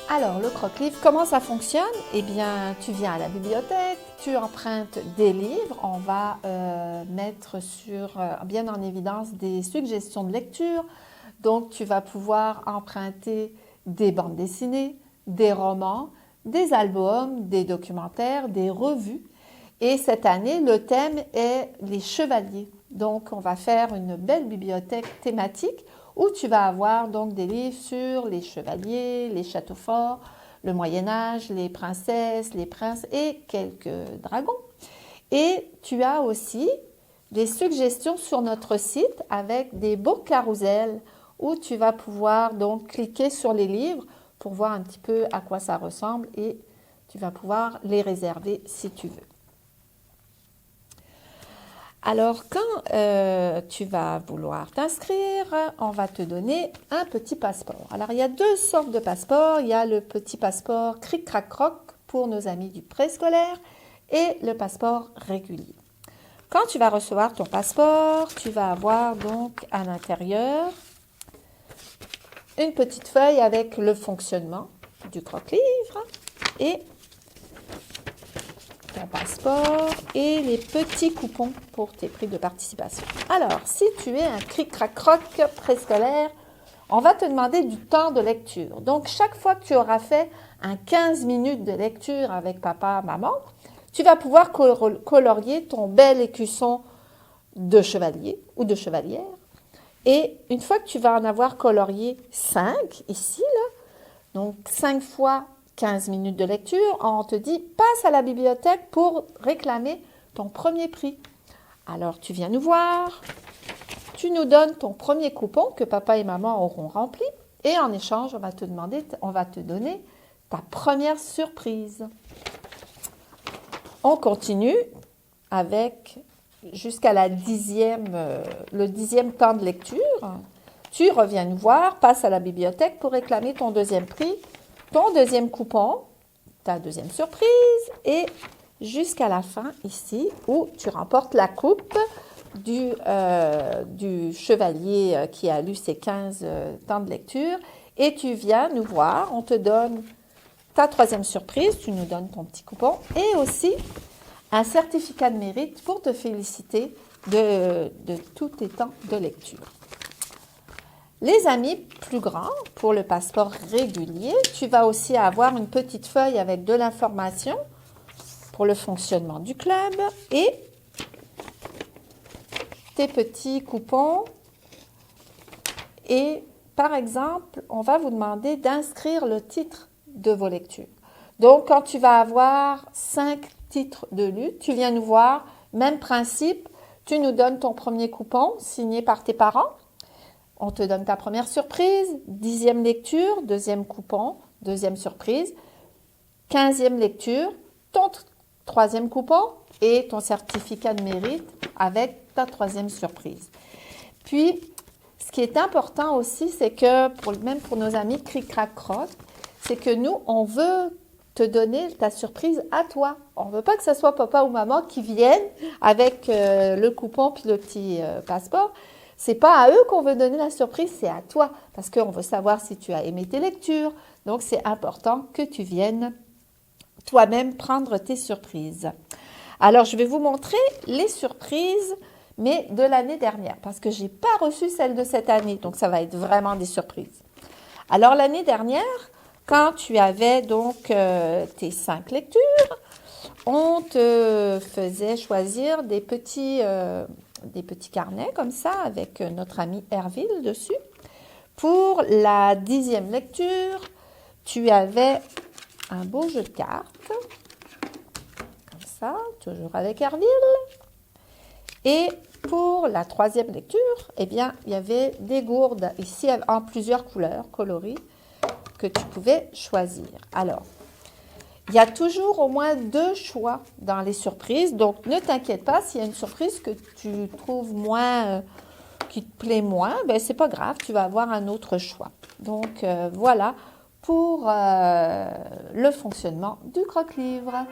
Alors, le croque-livre, comment ça fonctionne? Eh bien, tu viens à la bibliothèque, tu empruntes des livres. On va mettre bien en évidence des suggestions de lecture. Donc, tu vas pouvoir emprunter des bandes dessinées, des romans, des albums, des documentaires, des revues. Et cette année, le thème est les chevaliers. Donc, on va faire une belle bibliothèque thématique où tu vas avoir donc des livres sur les chevaliers, les châteaux forts, le Moyen-Âge, les princesses, les princes et quelques dragons. Et tu as aussi des suggestions sur notre site avec des beaux carousels où tu vas pouvoir donc cliquer sur les livres pour voir un petit peu à quoi ça ressemble et tu vas pouvoir les réserver si tu veux. Alors, quand tu vas vouloir t'inscrire, on va te donner un petit passeport. Alors, il y a deux sortes de passeports. Il y a le petit passeport Cric-Crac-Croc pour nos amis du préscolaire et le passeport régulier. Quand tu vas recevoir ton passeport, tu vas avoir donc à l'intérieur une petite feuille avec le fonctionnement du croque-livre et ton passeport et les petits coupons pour tes prix de participation. Alors, si tu es un Cric-Crac-Croc préscolaire, on va te demander du temps de lecture. Donc, chaque fois que tu auras fait un 15 minutes de lecture avec papa, maman, tu vas pouvoir colorier ton bel écusson de chevalier ou de chevalière. Et une fois que tu vas en avoir colorié 5, ici, là, donc 5 fois 15 minutes de lecture, on te dit « passe à la bibliothèque pour réclamer ton premier prix ». Alors, tu viens nous voir, tu nous donnes ton premier coupon que papa et maman auront rempli et en échange, on va te donner ta première surprise. On continue avec jusqu'à le 10e temps de lecture. Tu reviens nous voir, passe à la bibliothèque pour réclamer ton deuxième prix, ton deuxième coupon, ta deuxième surprise et jusqu'à la fin ici où tu remportes la coupe du chevalier qui a lu ses 15 temps de lecture et tu viens nous voir, on te donne ta troisième surprise, tu nous donnes ton petit coupon et aussi un certificat de mérite pour te féliciter de tous tes temps de lecture. Les amis plus grands, pour le passeport régulier, tu vas aussi avoir une petite feuille avec de l'information pour le fonctionnement du club et tes petits coupons. Et par exemple, on va vous demander d'inscrire le titre de vos lectures. Donc, quand tu vas avoir 5 titres de lu, tu viens nous voir, même principe, tu nous donnes ton premier coupon signé par tes parents. On te donne ta première surprise, 10e lecture, deuxième coupon, deuxième surprise, 15e lecture, ton troisième coupon et ton certificat de mérite avec ta troisième surprise. Puis, ce qui est important aussi, c'est que, même pour nos amis Cric-Crac-Croc, c'est que nous, on veut te donner ta surprise à toi. On ne veut pas que ce soit papa ou maman qui viennent avec le coupon puis le petit passeport. C'est pas à eux qu'on veut donner la surprise, c'est à toi. Parce qu'on veut savoir si tu as aimé tes lectures. Donc, c'est important que tu viennes toi-même prendre tes surprises. Alors, je vais vous montrer les surprises, mais de l'année dernière. Parce que je n'ai pas reçu celle de cette année. Donc, ça va être vraiment des surprises. Alors, l'année dernière, quand tu avais donc tes 5 lectures, on te faisait choisir des petits carnets comme ça avec notre ami Herville dessus. Pour la 10e lecture, tu avais un beau jeu de cartes, comme ça, toujours avec Herville. Et pour la 3e lecture, eh bien, il y avait des gourdes ici en plusieurs couleurs coloris que tu pouvais choisir. Alors, il y a toujours au moins 2 choix dans les surprises, donc ne t'inquiète pas s'il y a une surprise que tu trouves moins, qui te plaît moins, ben c'est pas grave, tu vas avoir un autre choix. Donc voilà pour le fonctionnement du croque-livre.